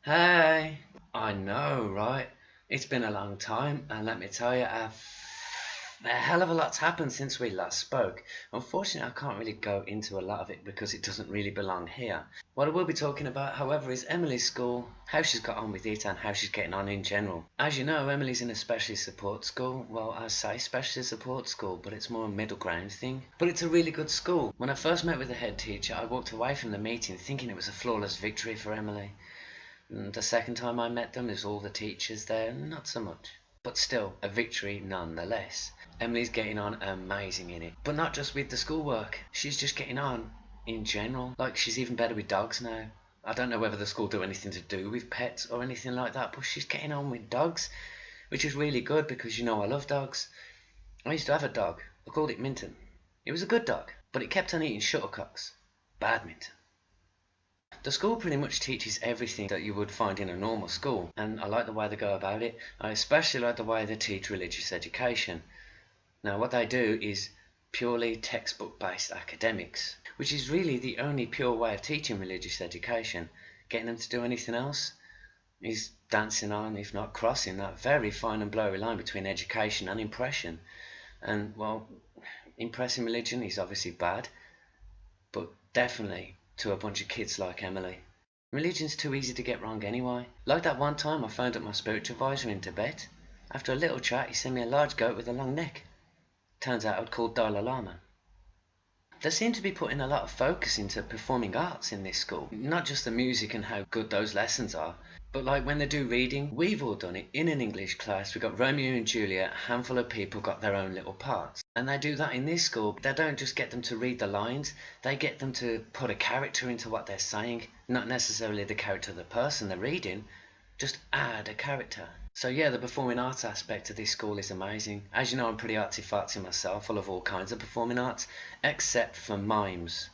Hey, I know, right? It's been a long time, and let me tell you, a hell of a lot's happened since we last spoke. Unfortunately, I can't really go into a lot of it because it doesn't really belong here. What I will be talking about, however, is Emily's school, how she's got on with it, and how she's getting on in general. As you know, Emily's in a specialist support school. Well, I say specialist support school, but it's more a middle ground thing. But it's a really good school. When I first met with the head teacher, I walked away from the meeting thinking it was a flawless victory for Emily. The second time I met them, there's all the teachers there, not so much. But still, a victory nonetheless. Emily's getting on amazing in it. But not just with the schoolwork. She's just getting on in general. Like, she's even better with dogs now. I don't know whether the school do anything to do with pets or anything like that, but she's getting on with dogs, which is really good because you know I love dogs. I used to have a dog. I called it Minton. It was a good dog, but it kept on eating shuttlecocks. Badminton. The school pretty much teaches everything that you would find in a normal school, and I like the way they go about it. I especially like the way they teach religious education. Now, what they do is purely textbook based academics, which is really the only pure way of teaching religious education. Getting them to do anything else is dancing on, if not crossing, that very fine and blurry line between education and impression. And, well, impressing religion is obviously bad, but definitely to a bunch of kids like Emily. Religion's too easy to get wrong anyway. Like that one time I phoned up my spiritual advisor in Tibet. After a little chat, he sent me a large goat with a long neck. Turns out I'd called Dalai Lama. They seem to be putting a lot of focus into performing arts in this school. Not just the music and how good those lessons are, but like when they do reading, we've all done it in an English class. We've got Romeo and Juliet, a handful of people got their own little parts. And they do that in this school. They don't just get them to read the lines, they get them to put a character into what they're saying. Not necessarily the character of the person they're reading, just add a character. So yeah, the performing arts aspect of this school is amazing. As you know, I'm pretty artsy-fartsy myself. I love all kinds of performing arts, except for mimes.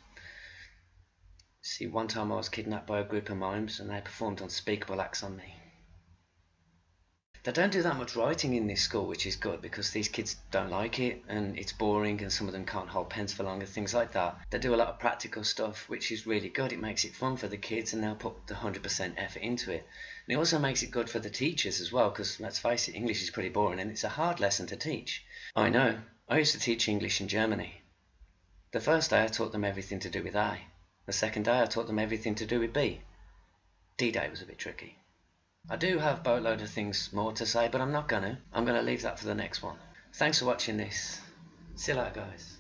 See, one time I was kidnapped by a group of mimes and they performed unspeakable acts on me. They don't do that much writing in this school, which is good because these kids don't like it and it's boring and some of them can't hold pens for long and things like that. They do a lot of practical stuff, which is really good. It makes it fun for the kids and they'll put the 100% effort into it. And it also makes it good for the teachers as well because, let's face it, English is pretty boring and it's a hard lesson to teach. I know. I used to teach English in Germany. The first day I taught them everything to do with I. The second day I taught them everything to do with B. D-Day was a bit tricky. I do have a boatload of things more to say, but I'm not gonna. I'm gonna leave that for the next one. Thanks for watching this. See you later, guys.